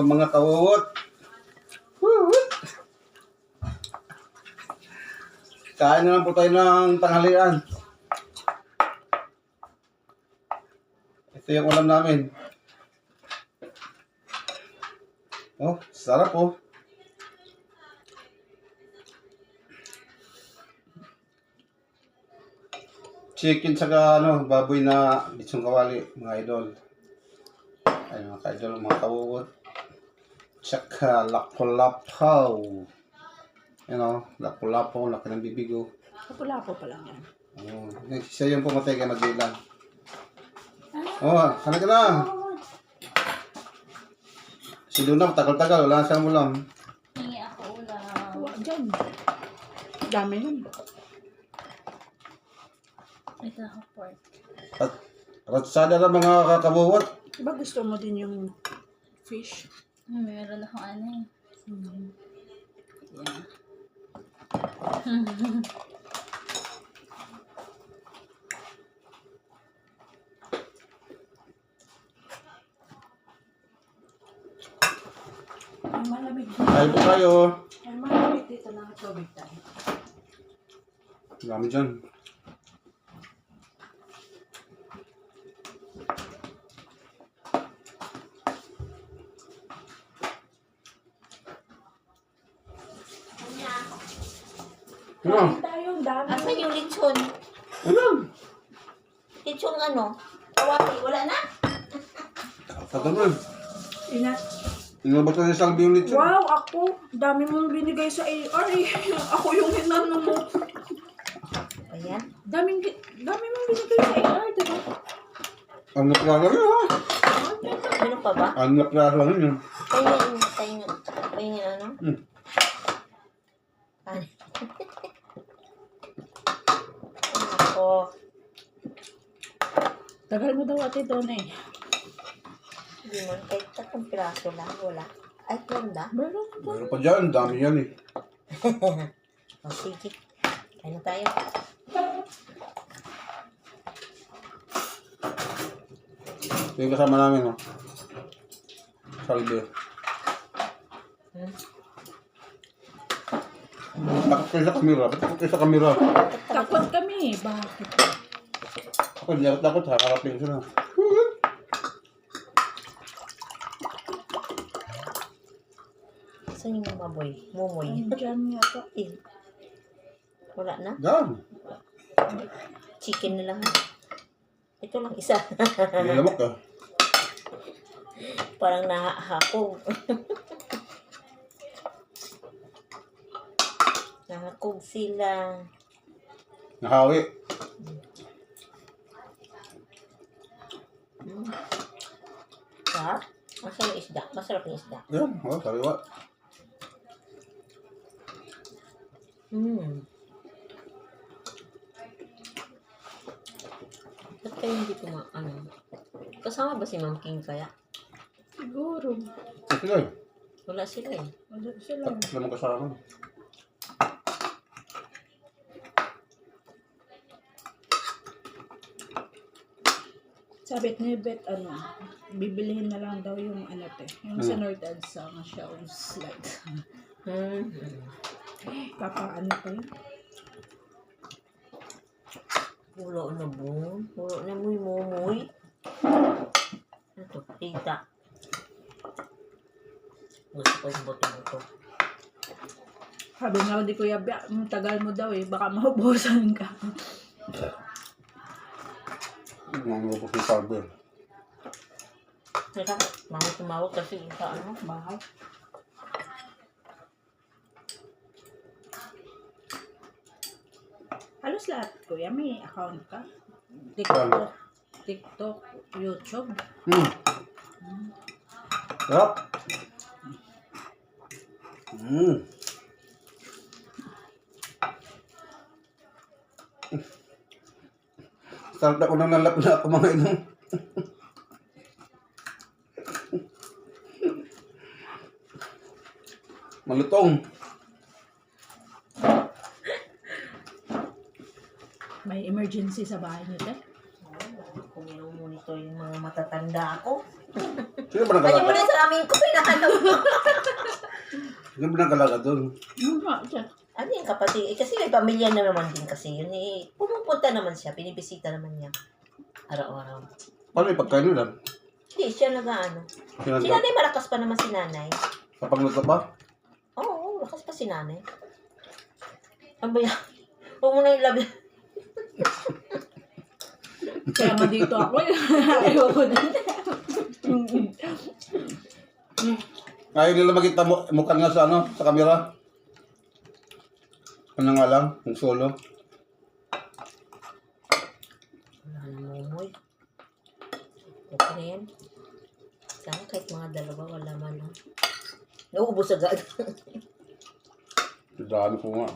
mga kawawot. Wuwut! Kain na lang po tayo ng tanghalian. Ito yung ulam namin. Oh, sarap oh. Chicken saka baboy na litsong kawali, mga idol. Ay mga ka-idol, mga kawawot. Tsaka lapu-lapaw. Lapu-lapaw, laki ng bibigo. Lapu-lapo pa lang yan. Oh, siya yung pumatay kaya magbilang. Oh, sana ka na. Si Luna, tagal-tagal, wala na siyang ulam. Hingi ako ulam. Tuwa dyan. Dami nun. Ito ako pork. At ratsada na mga kakabawat. Diba gusto mo din yung fish? Meron akong ano eh. Yeah. Ay, malamig dito. Ay po tayo. Ay, malamig dito na tubig tayo. Dami dyan. Ano? Kain tayo, ang dami. Asan yung lechon? Ano? Lechon ano? Kawali, wala na? Tagal mo. Ina. Inabot na isang biyong lechon. Wow, ako. Dami mong binigay sa AR eh. Ako yung hinano mo. Ayan. Dami mong binigay sa AR, diba? Ang naklaro yun ha? Ano pa ba? Ang naklaro yun. Pahingin ano? Ano? Ako. Tagal mo daw ate doon eh. Hindi man, kahit 3 piraso lang, wala. Ay, ganda. Meron ba? Meron pa dyan, dami yan eh. O, sige. Kaya na tayo. Ito yung kasama namin oh. Salve. Takot kayo sa kamera. Takot kayo sa kamera. Takot kami. Bakit? Ako hindi ako takot. Hakarapin ko na. Saan yung mamoy? Mumoy. Diyan yata. Eh. Wala na? Yan. Chicken na lang. Ito lang isa. Nilamok ka. Parang nahakog. Nahakog sila. Nahawi. Sarap. Masarap yung isda. Masarap yung isda. Yan. Oh, sariwa. Ba't kayo hindi ano? Kasama ba si Ma'am King kaya? Siguro. Ito lang. Wala sila eh. Wala sila. Tapos naman kasama. Sabi ni Bet, bibilihin na lang daw yung yung sa North Edsa na siya slide. Papaano pa yun? Pulo na mo. Pulo na muy. Ito, tita. Gusto ko yung boto-boto. Sabi nga di Kuya Bea, tagal mo daw eh, baka maubusan ka. Mga po si Salve. Teka, mga tumawag kasi sa bahay. Halos lahat, Kuya, may account ka. TikTok, YouTube. Sarap. Sarap ako nang lalap-lap ko mga inong. Malutong. May emergency sa bahay niyo, te? Kung monitor yung mga matatanda ako. Sino ba Kanya mo nagalaga? rin sa amin ko, pinahanap mo. Sino ba nagalaga doon? Yung nga, siya. Ano yung kapatid? Eh, kasi may pamilya na naman din kasi yun. Eh, pumupunta naman siya, binibisita naman niya. Araw-araw. Paano yung pagkain nila? Hindi, siya nag-ano. Sino Si nanay, malakas pa naman si nanay. Kapagluto pa? Oo, lakas pa si nanay. Ano ba yan? Huwag mo na yung labi. Kaya nga dito ako. Ayoko din. Ayaw nila makita mukha nga sa ano, sa camera. Ano nga lang, yung solo. Wala na momoy. Okay na yan. Sana kahit mga dalawa, wala man lang. Nauubos agad. Dami ko nga.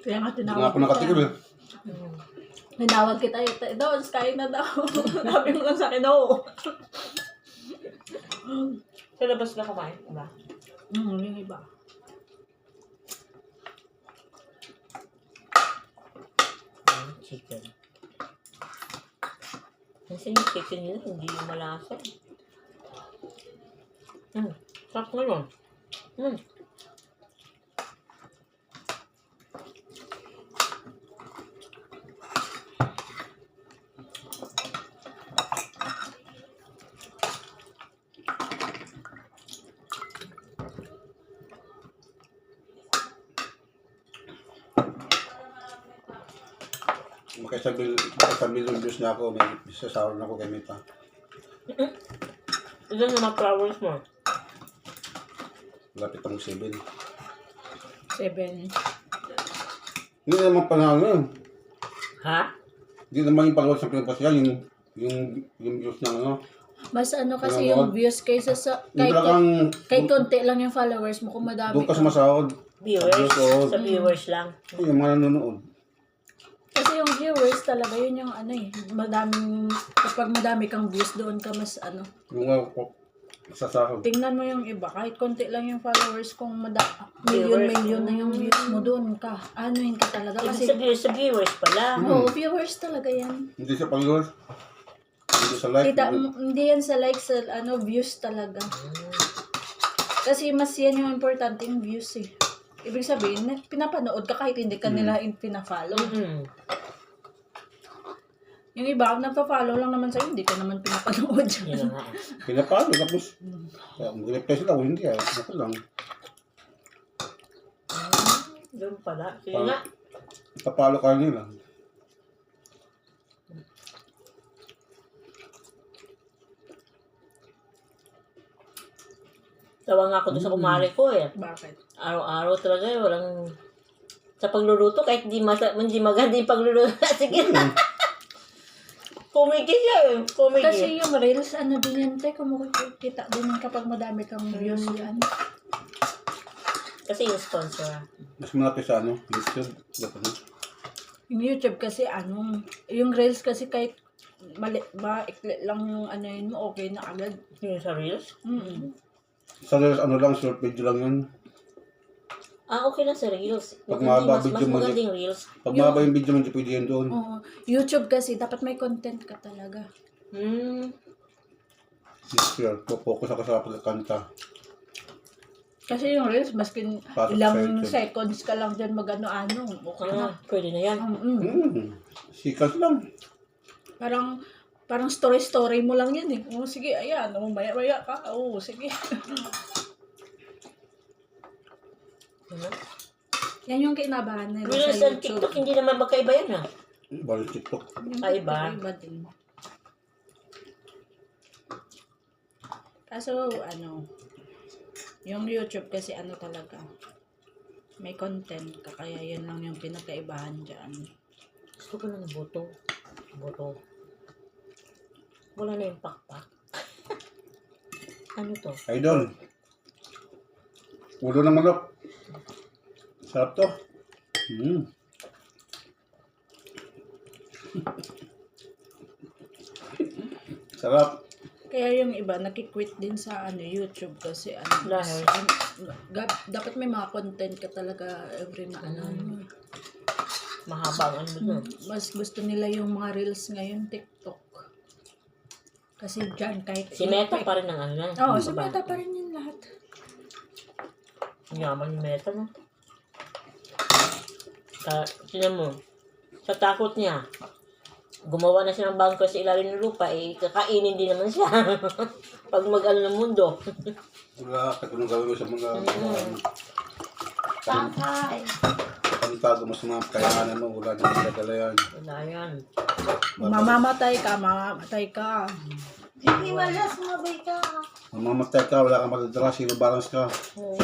Kaya nga Hindi tinawag nga ako nakatigil eh. Tinawag kita, daw, kain na daw. Sabi mo lang sa akin, no. Sa labas na kumain, diba? Yung iba. Chicken. Kasi yung chicken nila, hindi yung malasa. Sarap na yun. Makasabil yung juice na ako, may sasawar na ako kay Mita. Ilan yung mga flowers mo? Lapit ang 7. 7. Hindi naman panalo. Ha? Hindi naman yung followers ng pinapasya, yung views ng ano. Mas ano kasi Ano, yung views kaysa sa... Yung talagang, Kahit konti lang yung followers mo kung madami doon ka ka. sumasahod. Viewers? Oo. Sa viewers lang. Yung mga nanonood. Kasi yung viewers talaga, yun yung ano eh. Kapag madami kang views, doon ka mas ano. Yung sasahod. Tingnan mo yung iba, kahit konti lang yung followers, kung Viewers. million na yung views mo doon ka. Ano yun ka talaga. Ibig Kasi, sabihin sa viewers pala. oo, viewers talaga yan. Hindi sa followers. Hindi sa like. Hindi yan sa likes, sa ano, views talaga. Kasi mas yan yung importante yung views eh. Ibig sabihin, pinapanood ka kahit hindi ka nila pinafollow. Yung iba, nagpa-follow lang naman sa'yo, hindi ka naman pinapanood. Yun na nga. Pinapalo, tapos, kung reply sila, kung hindi, ako lang. Doon pala. Sige nga. Papalo ka nila. Tawa nga ako doon sa kumari ko eh. Bakit? Araw-araw talaga eh. Walang... Sa pagluluto, kahit hindi maganda yung pagluluto. Sige na. Comedy siya eh. Comedy. Kasi yung reels, ano din yan, te, kumukita din yan kapag madami kang views yan. Kasi yung sponsor. Mas malaki sa ano, YouTube. Yung YouTube kasi, yung reels kasi kahit ikli lang yung ano yun mo, okay na agad. Yung sa Reels. Sa ano lang, short video lang yun. Okay lang sa Reels. Pag Hindi, mahaba mas video mo, maganda yung Reels. Pag mahaba yung video mo, hindi pwede yun doon. Oo. YouTube kasi, dapat may content ka talaga. Sure, focus ako sa pagkakanta. Kasi yung reels, maskin Pasok ilang sa seconds ka lang dyan mag-ano-ano, okay na. Pwede na yan. Sikas lang. Parang story mo lang yan eh. Oh, sige, ayan. Maya-maya ka. Oo, sige. Yan yung kinabahan nila Reels sa and YouTube. TikTok, hindi naman magkaiba yan ah. Balik TikTok. Yung Iba. iba din. Kaso, yung YouTube kasi talaga, may content ka, kaya yan lang yung pinagkaibahan dyan. Gusto ko ng buto. Buto. Wala na yung pakpak. Ano to? Idol. Ulo ng manok. Sarap to. Sarap. Kaya yung iba, nakikwit din sa YouTube kasi Dahil? dapat may mga content ka talaga every na Mahaba ang ano doon. Mas gusto nila yung mga reels ngayon, TikTok. Kasi dyan kahit... Si Meta pa rin ang ano na. Oo, Yung si babae. Meta pa rin yun lahat. Yaman ni Meta, no? Tinan mo, sa takot niya, gumawa na siya ng bangko sa ilalim ng lupa, eh, kakainin din naman siya. Pag mag-ano ng mundo. Wala, kahit anong gawin mo sa mga... Tangkay. Pantago mo sa mga kayanan mo, wala din dadala yan. Wala yan. Mamamatay ka. Hindi wala, sumabay ka. Mamamatay ka, wala kang matadala, zero balance ka. Oo.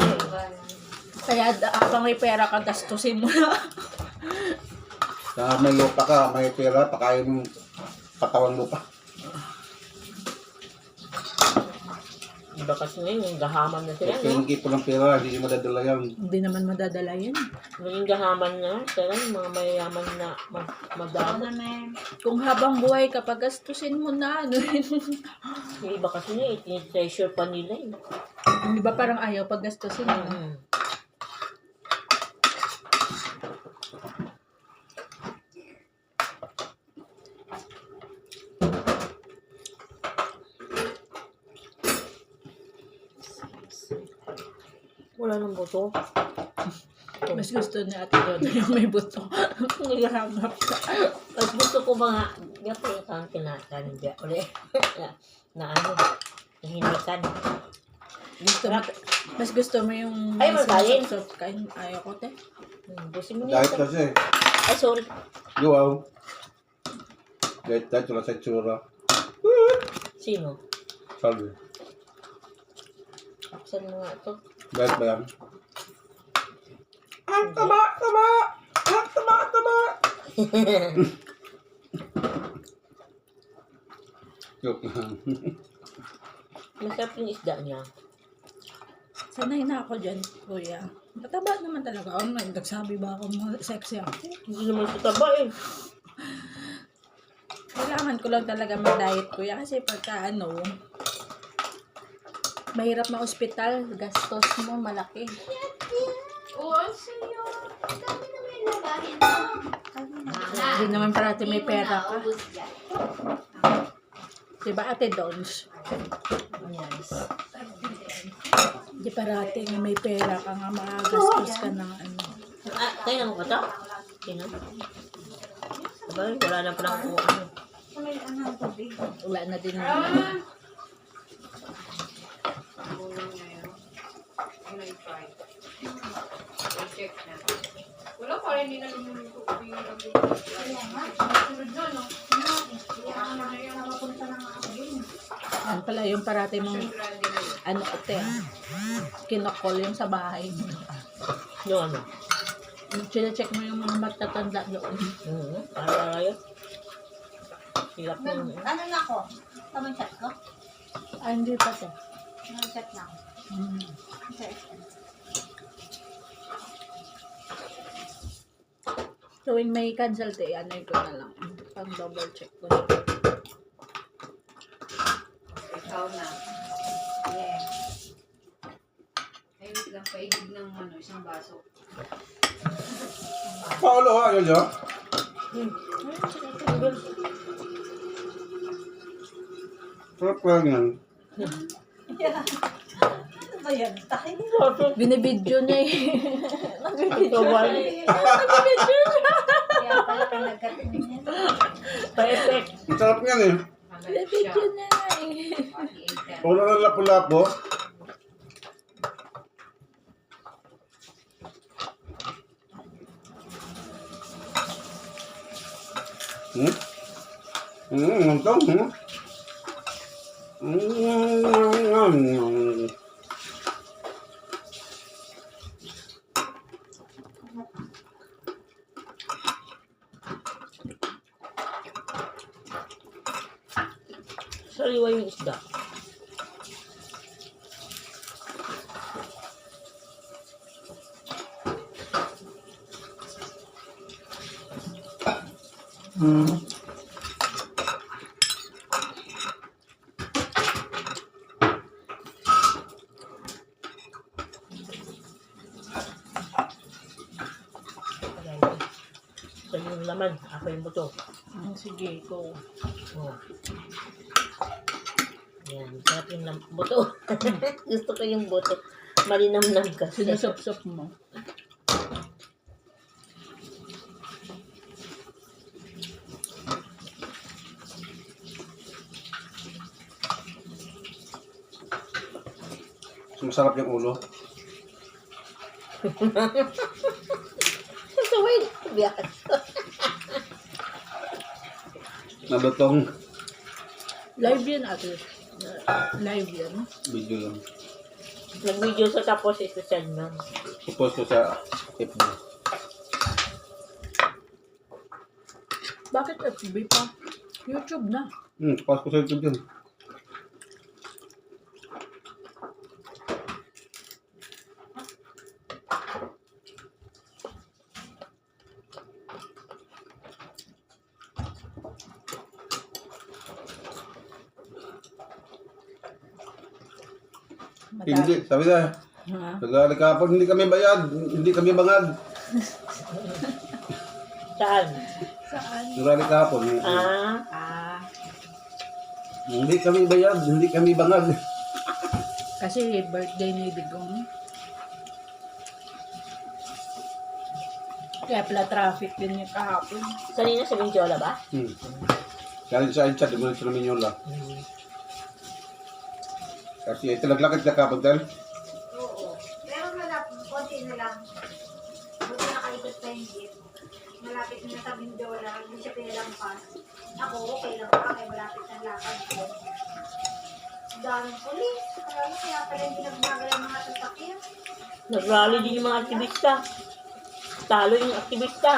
Kaya habang may pera ka, gastusin mo na. Kaya may lupa ka, may pera, pakain mo katawan lupa. Iba kasi ngayon, yung gahaman na sila, Kaya no? pinagkip ko ng pera, hindi mo dadala yan. Hindi naman madadala yun. Yung gahaman na, sila, yung mga mayayaman na madami. Kung habang buhay ka, pagastusin mo na. Ano yun? Yung iba kasi nga, treasure pa nila, eh. Hindi ba parang ayaw pagastusin mo? Wala nang buto. Mas gusto ni Ate Donna yung may buto. Naghahanap ka. Mas gusto ko mga, gapi kang kinakain dyan ulit. na ano, nahinikan. Gusto mo, mas gusto mo yung Ay, magaling. soft kain. Ayaw ko, te. Busin mo Diet nito. kasi. Ay, sorry. Luwaw. Diet, wala sa itsura. Sino? Salve. Aksan mo nga ito. Diet ba yan? Ang taba! Ang taba! Joke lang. Masarap yung isda niya. Sanay na ako dyan, kuya. Mataba naman talaga. Oh, nagsabi ba ako mo sexy ako? Hindi naman sa taba eh. Kailangan ko lang talaga mag-diet, kuya. Kasi pagka mahirap na ospital. Gastos mo, malaki. Oo, sa'yo. Kami na may lagahin mo. Hindi naman parati may pera ka. Ubus yan. Diba, Ate Dons? Yes. Hindi parati nga may pera ka nga, makagastos ka ng ano. Ah, kaya mo ka to? Sino? Sabay, wala na palang kung ano. Wala na din yung Wala pa rin, hindi na lumuluto ko yung sunod doon, no? yan pala yung parati mong ate, kinokol yung sa bahay mo. Yung ano? Check mo yung mga magtatanda doon. Para yun. Hirap mo yun. Ano na ako? Tamang chat ko? Hindi pa to. Tamang chat na ako. So, when may cancel te, ano ko na lang. Pang double check ko na. Ikaw na. Yeah. Ay, wait lang, paigid ng isang baso. Paolo, ayaw niya. Sarap lang yan. Ano ba yan? Takin mo. Binibidyo niya eh. Nagbibidyo Ito ba? siya. Nagbibidyo siya. Kaya pala ka nagkatingin yan. Pa-effect. Ang sarap yan eh. Binibidyo niya eh. Paolo ng lapu-lapo. Ngantong, Sariwa yung isda. Sa yung laman, ako yung buto. Sige, go. Oh. Yan, sarap yung buto. Gusto ko yung buto. Malinamnam kasi. Sinusop-sop mo. Masarap yung ulo. So, wait. Biyak. Nalutong Live yan ate. Live yan. video lang. Nag-video sa tapos ito-send na. Ipost ko sa FB. Bakit FB pa? YouTube na. Post ko sa YouTube yun. Hindi, sabi na. Ha? Tagali kapon, hindi kami bayad, hindi kami bangag. Saan? Saan? Tagali kapon, Ah, hindi kami bayad, hindi kami bangag. kasi birthday ni Bigong. Kaya pala traffic din yung kahapon. Sanina sa Bingjola ba? Kaya sa akin siya, dumunod sa namin yun lang. Kasi ito naglakit na kapon dahil. Oo. Pero konti na lang. Buti nakaikot pa yung jeep. Malapit na sa Mindoro, hindi siya pinalampas. Ako, okay lang pa, kaya malapit na lakad ko. Daming pulis. Kaya pala hindi nagmagal ang mga sasakyan. Nag-rally din yung mga aktivista. Talo yung aktivista.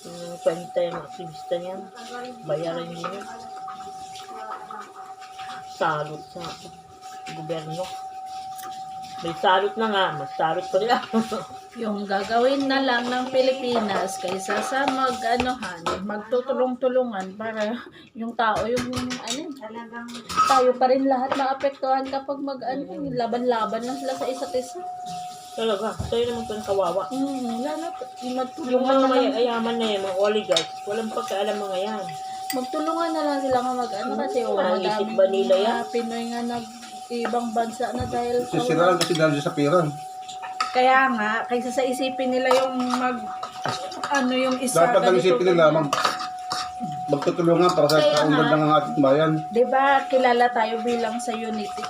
Yung kwenta yung aktivista niyan. Bayaran din yun. Salot sa gobyerno. May salot na nga, mas salot pa nila. Yung gagawin na lang ng Pilipinas kaysa sa magtutulong-tulungan para yung tao, Talagang tayo pa rin lahat maapektuhan kapag laban-laban lang sila sa isa't isa. Talaga, sa'yo naman ito kawawa. Lalo, Yung magtulungan mga na lang. mayayaman na yung mga oligarchs, walang pagkaalam mga yan. Magtulungan na lang sila nga kasi Naisip ba nila yan? mga Pinoy nga ibang bansa na dahil Sisira lang kasi dahil sa pera. kaya nga, kaysa sa isipin nila yung yung isa Dapat ang isipin nila, magtutulungan para sa Kaya kaunlad nga. ng ating bayan. Diba, kilala tayo bilang sa unity.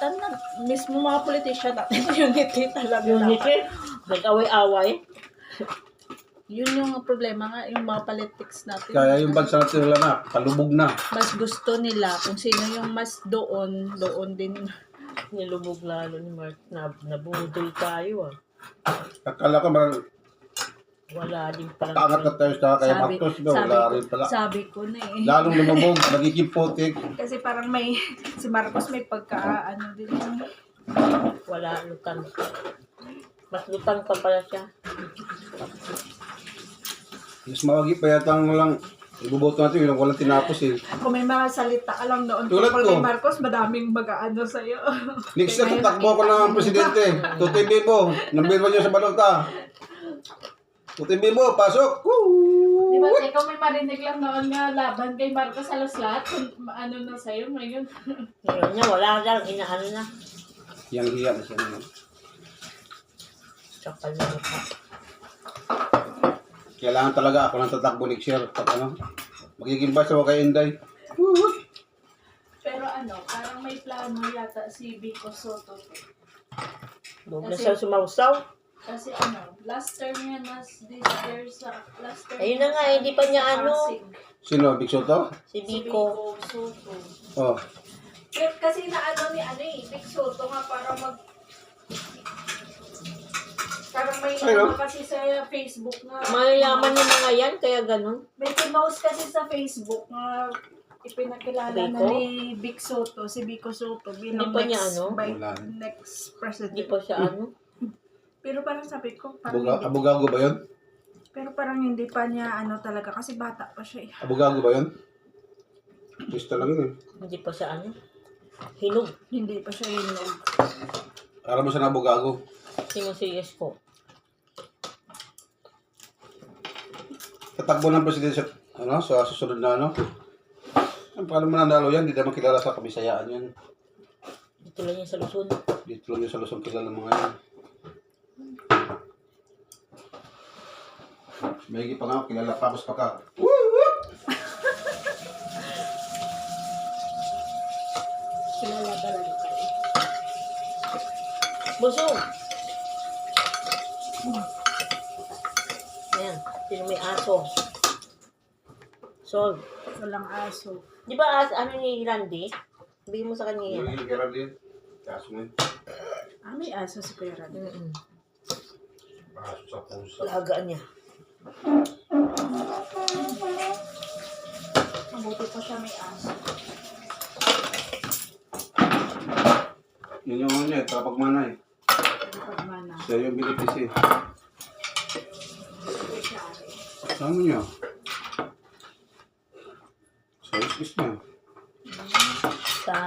Mismo mga politician natin, unity talaga. Unity, nag-away-away. Yun yung problema nga, yung mga politics natin. Kaya yung bansa natin wala na, palubog na. Mas gusto nila kung sino yung mas doon din. Nilubog lalo ni Mark. Nabudoy tayo ah. Akala ko marang Wala din palang. paangat na tayo sa kay Marcos, wala rin pala. sabi ko na eh. Lalong lumubog, nagiging putik. Kasi parang si Marcos may din. Wala, lutang. Mas lutang pa pala siya. Mas mawagi pa yata ang lang ibuboto natin yung walang tinapos eh. Kung may mga salita ka lang noon Tulad tungkol ko. kay Marcos, madaming mag-aano sa'yo. Next na tatakbo ko ng presidente. Tutoy Bibo, number 1 yun sa balota. Tutoy Bibo, pasok! Di ba, ikaw may marinig lang noon nga laban kay Marcos halos lahat. Na sa'yo ngayon. Ngayon niya, wala lang. Inaano na. Yang hiya na siya. Kapal na mukha. Kailangan talaga ako ng tatakbo next year. Pag magiging basta ako kay Inday. Pero parang may plano yata si Vico Soto. Huwag na siya sumausaw. Kasi last term niya this year sa last term. Ayun na nga, hindi pa niya Pasig. Sino? Big Soto? Si Si Biko. Vico Soto. Oh. Kasi Vic Soto nga parang may Ayun. kasi sa Facebook nga. Mayayaman yung mga yan, kaya ganun. May pinost kasi sa Facebook nga ipinakilala na Vico? ni Vic Soto, si Vico Soto bilang Hindi pa niya Wala. next president. Hindi pa siya ano. Pero parang sabi ko, parang Abogago ba yun? pero parang hindi pa niya talaga kasi bata pa siya. Abogago ba yun? Gusto lang yun eh. Hindi pa siya ano. Hinog. Hindi pa siya hinog. Alam mo siya na abogago. Sino si Esko? Tatakbo ng presidente sa susunod na Paano mananalo yan? Hindi naman kilala sa Kabisayaan yan. Dito lang yan sa Luzon. Dito lang yung sa Luzon kilala ng mga yan. May pa nga, kilala Pabos pa ka. Kilala talaga kayo. Busog! Ayan, sino may aso? Solve. Walang aso. Di ba ano ni Randy? Bigyan mo sa kanya yan. Yung kira din. Kaso nga. Ah, may aso si Kuya Ran. Baso sa pusa. Alagaan niya. Mabuti pa siya may aso. Yun yung ano niya, kapagmana eh. Pagmana. Siya yung binipis eh. Saan mo niya? Sa iskis niya. Sa...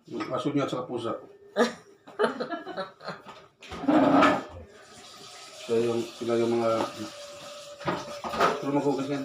Yung aso niya at saka pusa. Sila yung mga... Sino maghugas yan?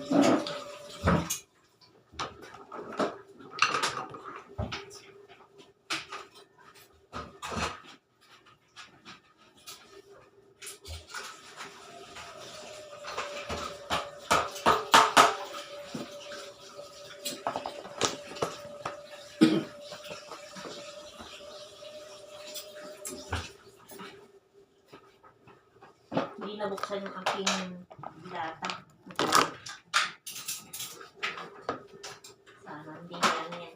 Hindi nabuksan yung aking data. Sana hindi yan yan.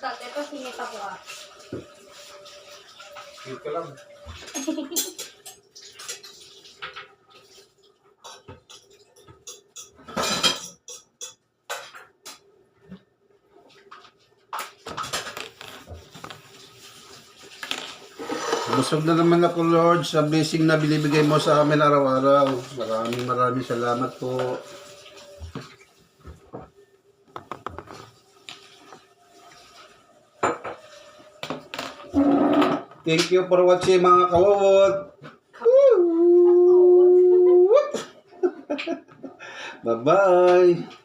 Dati ito, sinita ko ah. Cute ka lang. Busog na naman ako, Lord, sa blessing na binibigay mo sa amin araw-araw. Maraming salamat po. Thank you for watching, mga kawawot. Bye-bye.